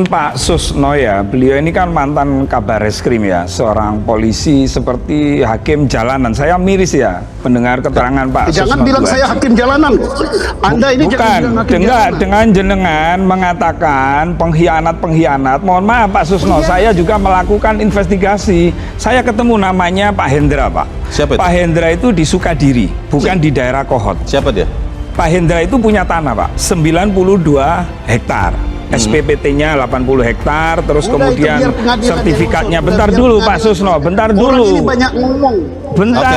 Pak Susno ya, beliau ini kan mantan Kabar Reskrim ya, seorang polisi seperti hakim jalanan. Saya miris ya mendengar keterangan Pak Susno. Jangan bilang saya hakim jalanan. Anda ini bukan, dengan jenengan mengatakan pengkhianat. Mohon maaf Pak Susno, saya juga melakukan investigasi. Saya ketemu namanya Pak Hendra, Pak. Siapa itu? Pak Hendra itu di Sukadiri, bukan di daerah Kohot. Siapa dia? Pak Hendra itu punya tanah, Pak, 92 hektar. SPPT-nya 80 hektar, terus udah, kemudian sertifikatnya. Bentar dulu Pak Susno, bentar dulu. Orang ini banyak ngomong.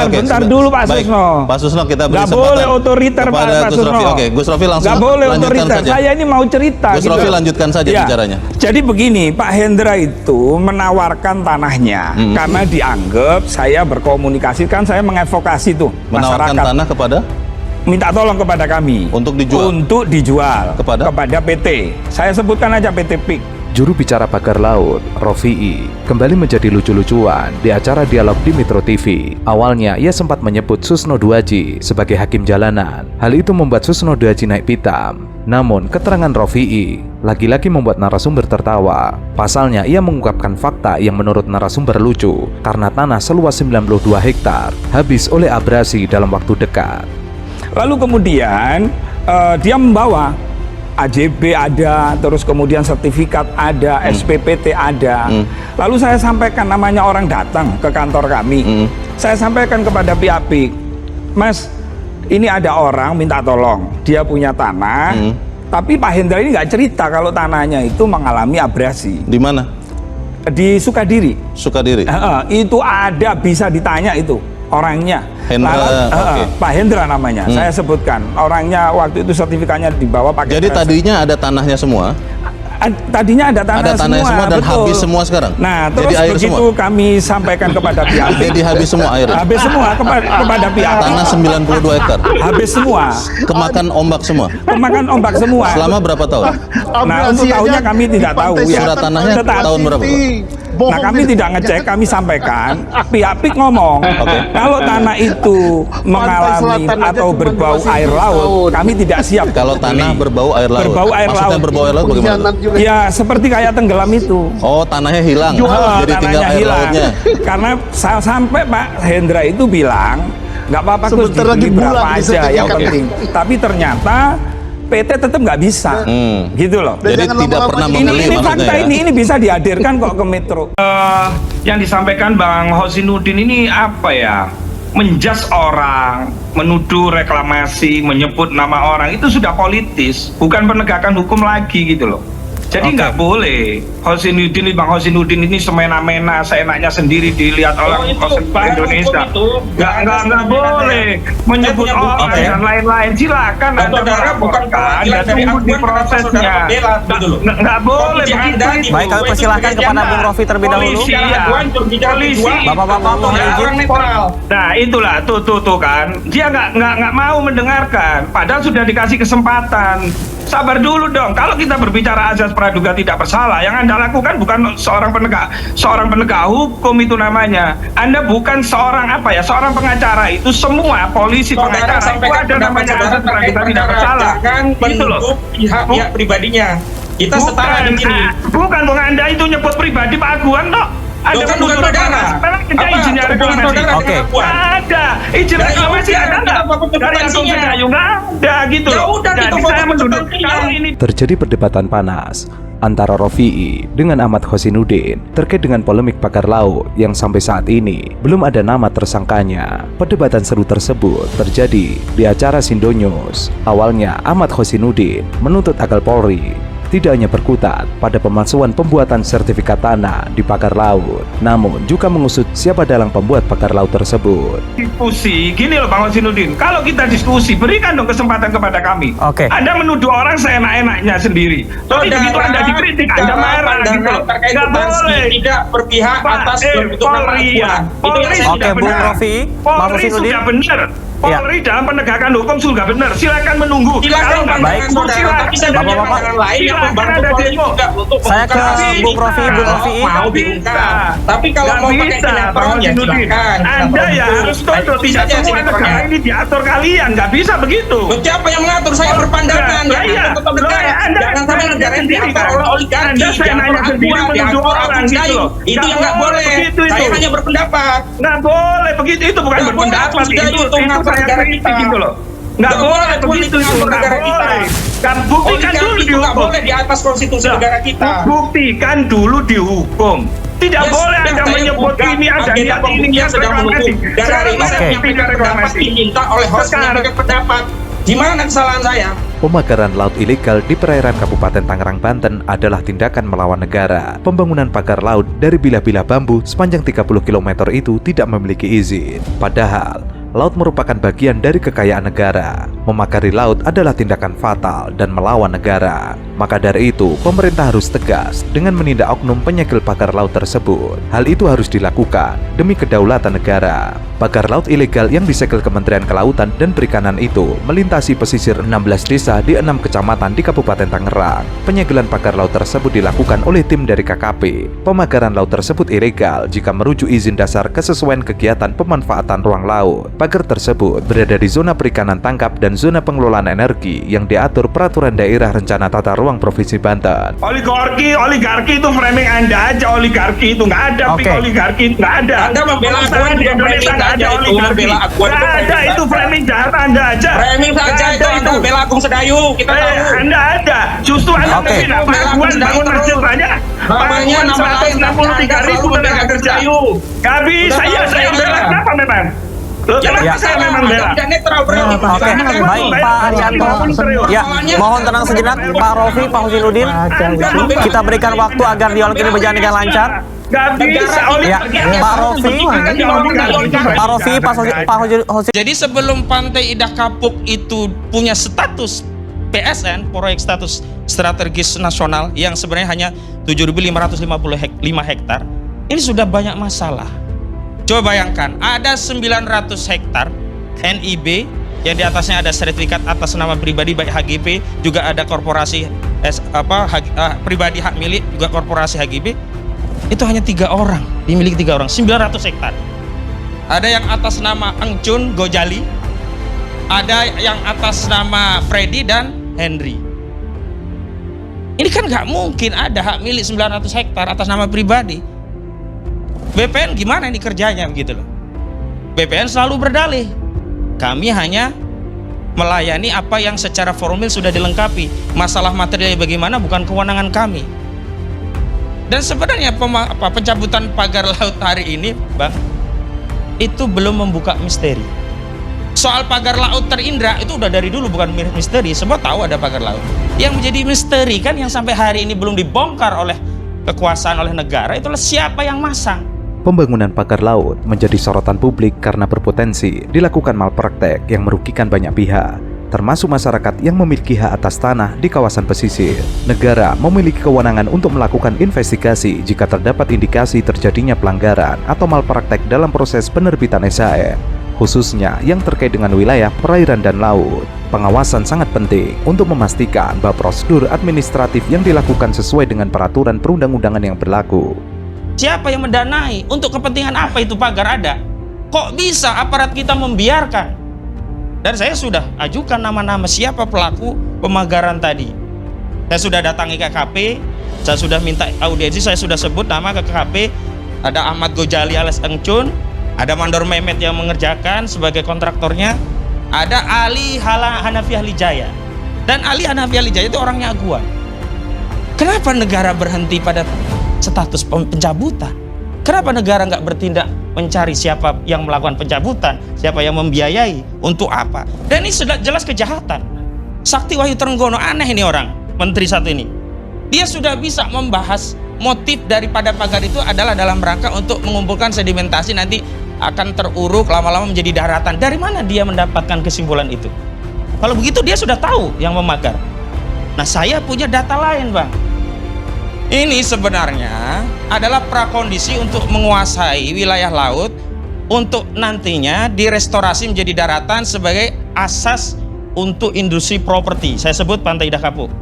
Bentar dulu Pak Baik, Susno. Pak Susno, kita beri Nggak kesempatan boleh otoriter kepada Pak Gus Susno. Rofi. Oke, Gus Rofi langsung nggak boleh lanjutkan otoriter. saja. Saya ini mau cerita. Gus Rofi lanjutkan saja Ya. bicaranya. Jadi begini, Pak Hendra itu menawarkan tanahnya karena dianggap saya berkomunikasi, kan saya mengadvokasi tuh Menawarkan masyarakat. tanah kepada? Minta tolong kepada kami Untuk dijual? kepada PT. Saya sebutkan aja PT PIK. Juru bicara pagar laut, Rofi'i, kembali menjadi lucu-lucuan di acara dialog di Metro TV. Awalnya, ia sempat menyebut Susno Duaji sebagai hakim jalanan. Hal itu membuat Susno Duaji naik pitam. Namun, keterangan Rofi'i lagi-lagi membuat narasumber tertawa. Pasalnya, ia mengungkapkan fakta yang menurut narasumber lucu, karena tanah seluas 92 hektar habis oleh abrasi dalam waktu dekat. Lalu kemudian dia membawa AJB ada, terus kemudian sertifikat ada, SPPT ada. Lalu saya sampaikan, namanya orang datang ke kantor kami. Saya sampaikan kepada pihak PIK, Mas, ini ada orang minta tolong, dia punya tanah, tapi Pak Hendra ini nggak cerita kalau tanahnya itu mengalami abrasi. Di mana? Di Sukadiri. Sukadiri. Itu ada, bisa ditanya itu orangnya. Hendra, okay. Pak Hendra namanya. Saya sebutkan orangnya, waktu itu sertifikatnya dibawa pakai. Jadi tadinya ada tanahnya semua? Tadinya ada tanah semua dan betul. habis semua sekarang. Nah, terus jadi air begitu semua? Kami sampaikan kepada pihak. Jadi habis semua air. Habis semua kepada pihak. Tanah 92 hektar. Habis semua. Kemakan ombak semua. Kemakan ombak semua. Selama berapa tahun? Nah, untuk tahunnya kami tidak tahu ya. Surat tanahnya tahun berapa? Nah, kami tidak ngecek, kami sampaikan, pihak PIK ngomong, kalau tanah itu mengalami atau berbau air laut, kami tidak siap. Kalau tanah berbau air laut, berbau air maksudnya laut. berbau air laut bagaimana? Ya, seperti kayak tenggelam itu. Oh, tanahnya hilang, jadi tinggal air lautnya. Karena sampai Pak Hendra itu bilang, nggak apa-apa Gus, Sebentar lagi dibeli berapa bulan aja yang disertifikat. penting. Tapi ternyata PT tetap nggak bisa, gitu loh. Jadi tidak pernah Ini membeli fakta maksudnya ya? ini bisa dihadirkan kok ke Metro. Yang disampaikan Bang Hosinuddin ini apa ya? Menjas orang, menuduh reklamasi, menyebut nama orang, itu sudah politis, bukan penegakan hukum lagi gitu loh. Jadi nggak boleh Bang Hosinuddin ini semena-mena seenaknya sendiri dilihat oleh Indonesia. Nggak boleh menyebut orang dan lain-lain. Silakan Anda melaporkan dan tunggu di prosesnya. Nggak boleh begitu. Baik, kami persilahkan kepada Bung Rofi terlebih dahulu. Polisi. Bapak-bapak mohon izin. Nah itulah tuh kan, dia nggak mau mendengarkan. Padahal sudah dikasih kesempatan. Sabar dulu dong. Kalau kita berbicara azas praduga tidak bersalah, yang Anda lakukan bukan seorang penegak hukum itu namanya. Anda bukan seorang seorang pengacara. Itu semua polisi pengacara itu ada namanya azas praduga tidak bersalah. Jangan menuduh pihak pribadinya. Kita setara di sini. Bukan Anda itu nyebut pribadi Pak Aguan toh. Ada bukan saudara. Izinnya reklamasi. Oke. Ada izin reklamasi ada nggak? Dari Agung Sedayu nggak ada gitu loh. Jadi saya menuduh kalau ini. Terjadi perdebatan panas antara Rofi'i dengan Ahmad Hosinuddin terkait dengan polemik pagar laut yang sampai saat ini belum ada nama tersangkanya. Perdebatan seru tersebut terjadi di acara Sindo News. Awalnya Ahmad Hosinuddin menuntut agar Polri tidak hanya berkutat pada pemalsuan pembuatan sertifikat tanah di pagar laut, namun juga mengusut siapa dalang pembuat pagar laut tersebut. Diskusi, gini loh Bang Hosinuddin, kalau kita diskusi, berikan dong kesempatan kepada kami. Oke. Anda menuduh orang seenak-enaknya sendiri. Tapi begitu Anda dikritik, Anda marah gitu loh. Terkait Nggak boleh. tidak berpihak atas kebutuhan Polri ya. Itu yang saya Oke, tidak Bung benar. Rofi, Mas Polri Hosinuddin. sudah benar Polri dalam penegakan hukum sudah benar. Silakan menunggu. Silakan Kalau baik. silakan. Tapi saya ada Bapak-bapak. pandangan lain yang Silakan membantu ada Polri demo. juga untuk Saya ke membuka Bung Rofi, Bung Rofi. mau diungkap. Tapi kalau mau pakai sinetron ya silakan. Anda ya harus tahu tidak semua negara ini diatur kalian, nggak bisa begitu. Loh, siapa yang mengatur? Saya berpandangan Nah, iya. tetap negara. Loh, Anda Jangan sampai negara ini sendiri, diatur kan? oleh oligarki, Anda saya diatur nanya sendiri Aqua, menuduh diatur orang Agung gitu Dayu. loh. Itu yang nggak boleh. Begitu Saya itu. hanya berpendapat. Nggak boleh begitu, itu bukan Nggak boleh berpendapat Agung Dayu itu untuk ngatur saya negara kritik kita. gitu loh. Nggak Nggak boleh boleh begitu itu, ngatur nggak negara kita. boleh. Kan buktikan dulu Oligarki itu nggak dihukum. boleh di atas konstitusi Nah, negara kita. Buktikan dulu dihukum. Tidak Ya boleh sudah, Anda saya menyebut buka ini ada agenda niat ini pembuktian niat sedang reklamasi. menunggu. Dan hari ini saya Sekarang menyampaikan pendapat reklamasi. diminta oleh host Sekarang. menyampaikan pendapat. Di mana kesalahan saya? Pemagaran laut ilegal di perairan Kabupaten Tangerang, Banten adalah tindakan melawan negara. Pembangunan pagar laut dari bilah-bilah bambu sepanjang 30 km itu tidak memiliki izin. Padahal, laut merupakan bagian dari kekayaan negara. Memagari laut adalah tindakan fatal dan melawan negara. Maka dari itu, pemerintah harus tegas dengan menindak oknum penyegel pagar laut tersebut. Hal itu harus dilakukan demi kedaulatan negara. Pagar laut ilegal yang disegel Kementerian Kelautan dan Perikanan itu melintasi pesisir 16 desa di 6 kecamatan di Kabupaten Tangerang. Penyegelan pagar laut tersebut dilakukan oleh tim dari KKP. Pemagaran laut tersebut ilegal jika merujuk izin dasar kesesuaian kegiatan pemanfaatan ruang laut. Pagar tersebut berada di zona perikanan tangkap dan zona pengelolaan energi yang diatur Peraturan Daerah Rencana Tata Ruang Provinsi Banten. Oligarki itu framing Anda aja, oligarki itu nggak ada, Oke. oligarki itu nggak ada. Anda membela Kalau Aqua di juga Indonesia framing nggak ada saja itu, oligarki. membela Aqua itu Nggak ada, framing itu saja. framing jahat Anda aja. Framing saja Nggak itu ada Anda bela Agung Sedayu, kita tahu. Anda ada. Justru Anda Oke. mungkin Pak Aguan bangun masjid banyak. Namanya nama lain, tapi Anda 163.000 selalu membela tenaga Agung kerja. Sedayu. Nggak bisa, Udah ya tahu saya saya. bela kenapa memang? Loh, Jangan kenapa saya memang bela? Anda tidak netral berarti. Oke, baik Pak Arianto. Ya, mohon tenang sejenak Pak Rofi, Pak Husinuddin. Kita berikan waktu agar dialog ini berjalan dengan lancar. Nggak bisa. Ya, Pak Rofi, Pak Rofi, Pak Husinuddin. Jadi sebelum Pantai Indah Kapuk itu punya status PSN, proyek status strategis nasional yang sebenarnya hanya 7.555 hektar, ini sudah banyak masalah. Coba bayangkan, ada 900 hektar NIB yang di atasnya ada sertifikat atas nama pribadi baik HGP, juga ada korporasi pribadi hak milik, juga korporasi HGB. Itu hanya 3 orang, dimiliki 3 orang, 900 hektar. Ada yang atas nama Engcun Gojali, ada yang atas nama Freddy dan Henry. Ini kan nggak mungkin ada hak milik 900 hektar atas nama pribadi. BPN gimana ini kerjanya begitu loh. BPN selalu berdalih, kami hanya melayani apa yang secara formal sudah dilengkapi. Masalah materialnya bagaimana bukan kewenangan kami. Dan sebenarnya pencabutan pagar laut hari ini, Bang, itu belum membuka misteri. Soal pagar laut terindra itu udah dari dulu bukan misteri, semua tahu ada pagar laut. Yang menjadi misteri kan yang sampai hari ini belum dibongkar oleh kekuasaan, oleh negara, itulah siapa yang masang. Pembangunan pagar laut menjadi sorotan publik karena berpotensi dilakukan malpraktek yang merugikan banyak pihak, termasuk masyarakat yang memiliki hak atas tanah di kawasan pesisir. Negara memiliki kewenangan untuk melakukan investigasi jika terdapat indikasi terjadinya pelanggaran atau malpraktek dalam proses penerbitan SHM, khususnya yang terkait dengan wilayah perairan dan laut. Pengawasan sangat penting untuk memastikan bahwa prosedur administratif yang dilakukan sesuai dengan peraturan perundang-undangan yang berlaku. Siapa yang mendanai? Untuk kepentingan apa itu pagar ada? Kok bisa aparat kita membiarkan? Dan saya sudah ajukan nama-nama siapa pelaku pemagaran tadi. Saya sudah datangi KKP, saya sudah minta audiensi, saya sudah sebut nama ke KKP. Ada Ahmad Gojali alias Engcun, ada Mandor Mehmet yang mengerjakan sebagai kontraktornya, ada Ali Hanafi Ahlijaya. Dan Ali Hanafi Ahlijaya itu orangnya Aguan. Kenapa negara berhenti pada status pencabutan? Kenapa negara nggak bertindak mencari siapa yang melakukan pencabutan, siapa yang membiayai, untuk apa? Dan ini sudah jelas kejahatan. Sakti Wahyu Trenggono, aneh ini orang, menteri satu ini. Dia sudah bisa membahas motif daripada pagar itu adalah dalam rangka untuk mengumpulkan sedimentasi, nanti akan teruruk lama-lama menjadi daratan. Dari mana dia mendapatkan kesimpulan itu? Kalau begitu dia sudah tahu yang memagar. Nah, saya punya data lain, Bang. Ini sebenarnya adalah prakondisi untuk menguasai wilayah laut untuk nantinya direstorasi menjadi daratan sebagai asas untuk industri properti. Saya sebut Pantai Indah Kapuk.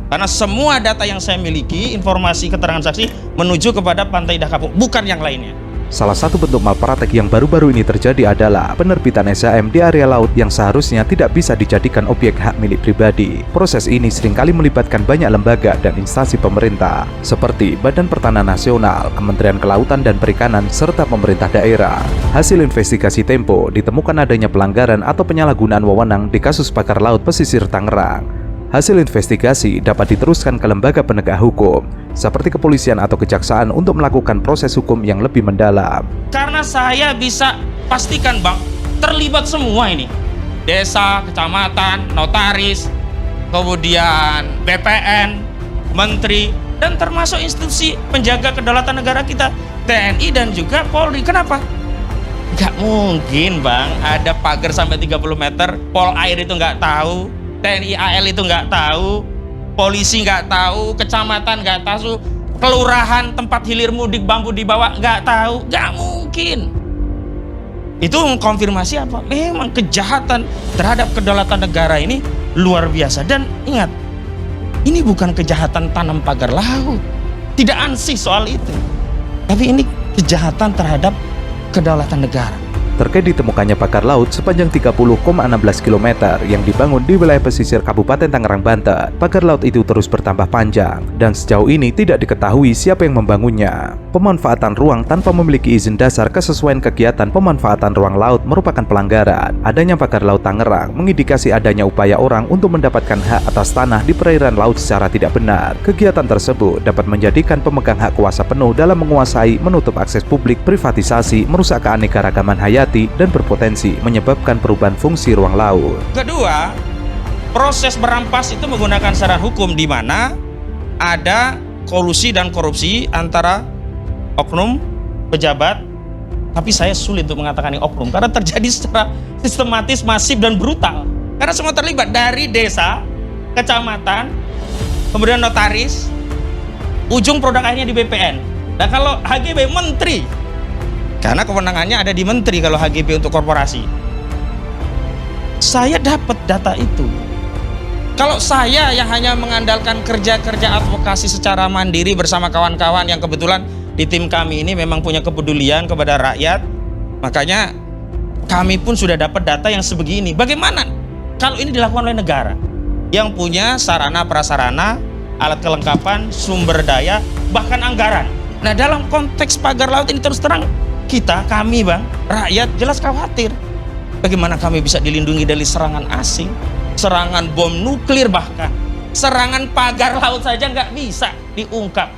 Karena semua data yang saya miliki, informasi keterangan saksi menuju kepada Pantai Indah Kapuk, bukan yang lainnya. Salah satu bentuk malpraktek yang baru-baru ini terjadi adalah penerbitan SHM di area laut yang seharusnya tidak bisa dijadikan objek hak milik pribadi. Proses ini seringkali melibatkan banyak lembaga dan instansi pemerintah, seperti Badan Pertanahan Nasional, Kementerian Kelautan dan Perikanan, serta pemerintah daerah. Hasil investigasi Tempo ditemukan adanya pelanggaran atau penyalahgunaan wewenang di kasus pagar laut pesisir Tangerang. Hasil investigasi dapat diteruskan ke lembaga penegak hukum, seperti kepolisian atau kejaksaan untuk melakukan proses hukum yang lebih mendalam. Karena saya bisa pastikan Bang, terlibat semua ini. Desa, kecamatan, notaris, kemudian BPN, menteri, dan termasuk institusi penjaga kedaulatan negara kita, TNI dan juga Polri. Kenapa? Gak mungkin Bang, ada pagar sampai 30 meter, Pol Air itu nggak tahu, TNI AL itu nggak tahu, polisi nggak tahu, kecamatan nggak tahu, kelurahan tempat hilir mudik bambu dibawa nggak tahu, nggak mungkin. Itu mengkonfirmasi apa? Memang kejahatan terhadap kedaulatan negara ini luar biasa. Dan ingat, ini bukan kejahatan tanam pagar laut, tidak ansih soal itu, tapi ini kejahatan terhadap kedaulatan negara. Terkait ditemukannya pagar laut sepanjang 30,16 km yang dibangun di wilayah pesisir Kabupaten Tangerang, Banten, pagar laut itu terus bertambah panjang dan sejauh ini tidak diketahui siapa yang membangunnya. Pemanfaatan ruang tanpa memiliki izin dasar kesesuaian kegiatan pemanfaatan ruang laut merupakan pelanggaran. Adanya pagar laut Tangerang mengindikasi adanya upaya orang untuk mendapatkan hak atas tanah di perairan laut secara tidak benar. Kegiatan tersebut dapat menjadikan pemegang hak kuasa penuh dalam menguasai, menutup akses publik, privatisasi, merusak keanekaragaman hayati, dan berpotensi menyebabkan perubahan fungsi ruang laut. Kedua, proses berampas itu menggunakan syarat hukum di mana ada kolusi dan korupsi antara oknum pejabat, tapi saya sulit untuk mengatakan ini oknum karena terjadi secara sistematis, masif, dan brutal. Karena semua terlibat dari desa, kecamatan, kemudian notaris, ujung produk akhirnya di BPN. Dan kalau HGB menteri, karena kewenangannya ada di menteri kalau HGB untuk korporasi. Saya dapat data itu. Kalau saya yang hanya mengandalkan kerja-kerja advokasi secara mandiri bersama kawan-kawan yang kebetulan di tim kami ini memang punya kepedulian kepada rakyat, makanya kami pun sudah dapat data yang sebegini. Bagaimana kalau ini dilakukan oleh negara yang punya sarana prasarana, alat kelengkapan, sumber daya, bahkan anggaran. Nah, dalam konteks pagar laut ini terus terang kami Bang, rakyat jelas khawatir. Bagaimana kami bisa dilindungi dari serangan asing, serangan bom nuklir, bahkan serangan pagar laut saja nggak bisa diungkap.